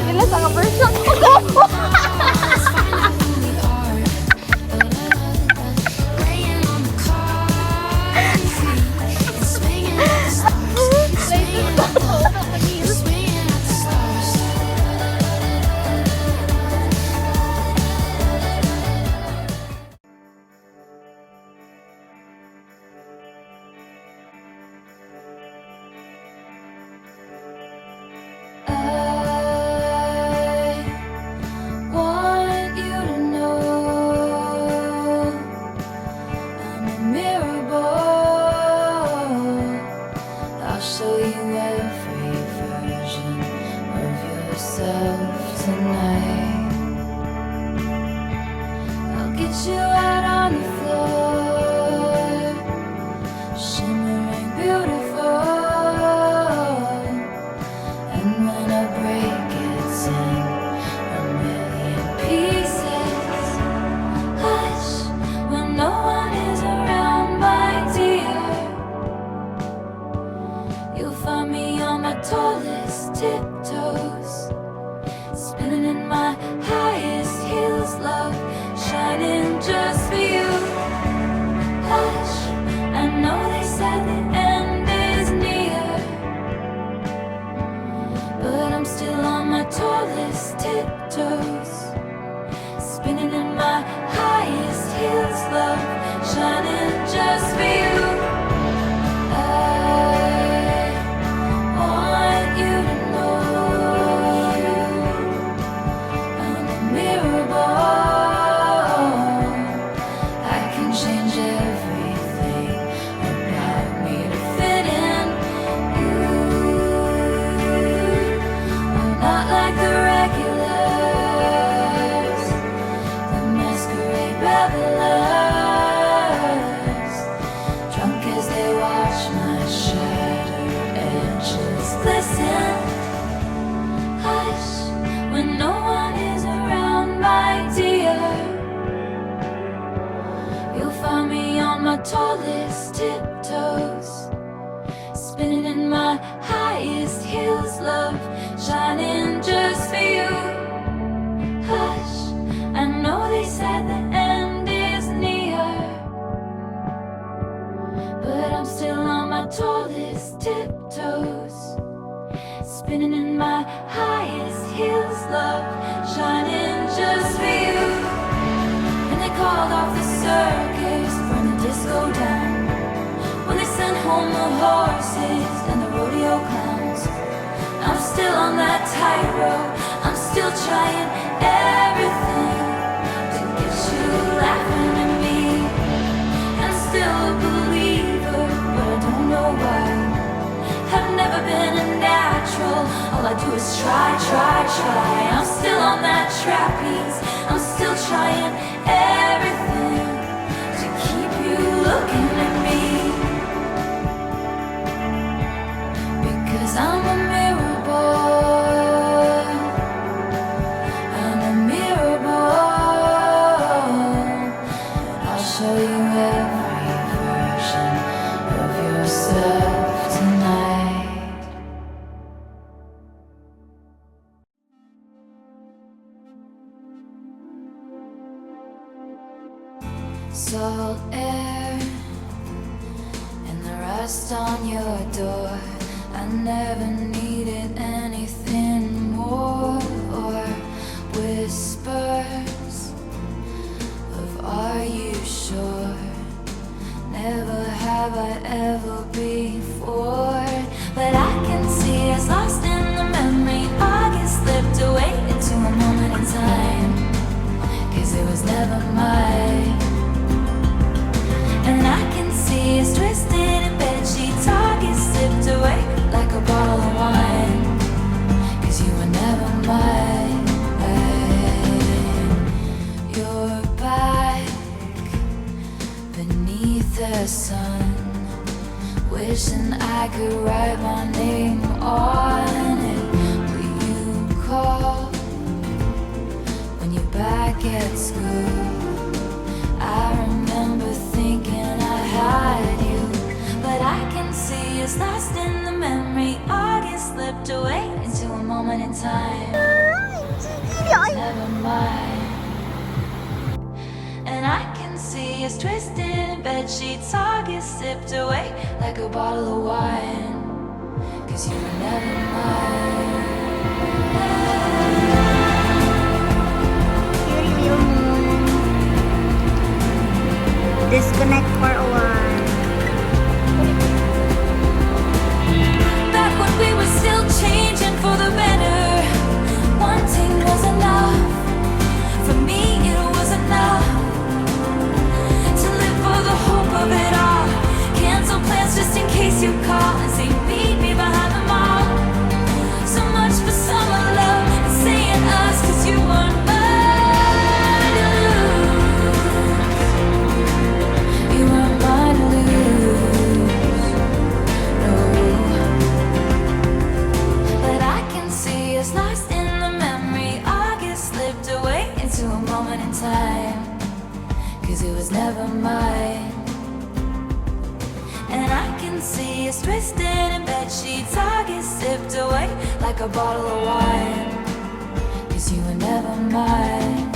Bilis ang version ko. Tallest tiptoes, spinning in my highest heels, love, shining just for you. Hush, I know they said the end is near, but I'm still on my tallest tiptoes, spinning in my highest heels, love, shining just for you. Tallest tiptoes, spinning in my highest heels, love, shining just for you. Hush, I know they said the end is near, but I'm still on my tallest tiptoes, spinning in my highest heels, love, shining just for you. And they called off the circus, disco down, when they sent home the horses and the rodeo clowns. I'm still on that tightrope, I'm still trying everything to get you laughing at me. I'm still a believer, but I don't know why. I've never been a natural, all I do is try. I'm still on that trapeze, I'm still trying everything looking at me, because I'm a mirror boy, I'm a mirror boy, and I'll show you every version of yourself tonight. Salt air and the rust on your door. I never needed anything more, or whispers of are you sure? Never have I ever before, but I can see us lost in the memory. I get slipped away into a moment in time, 'cause it was never mine. And I can see us twisted in bedsheets, I get slipped away like a bottle of wine, 'cause you were never mine. You're back beneath the sun, wishing I could write my name on it. Will you call when you're back at school. I remember thinking I had you, but I can see it's lost in the memory. August slipped away into a moment in time. Never mind. And I can see us twisted in bed sheets. August sipped away like a bottle of wine. 'Cause you were never mine. Fury Moon. Disconnect for a while. Back when we were still changing for the better, wanting was enough. For me it was enough to live for the hope of it all. Cancel plans just in case you call and say meet me behind the mall. So much for summer love and saying us, 'cause you weren't mine to lose. You weren't mine to lose. No. But I can see us lost in the memory. August slipped away into a moment in time. 'Cause it was never mine. And I can see us twisted in bed sheets. August sipped away like a bottle of wine. 'Cause you were never mine.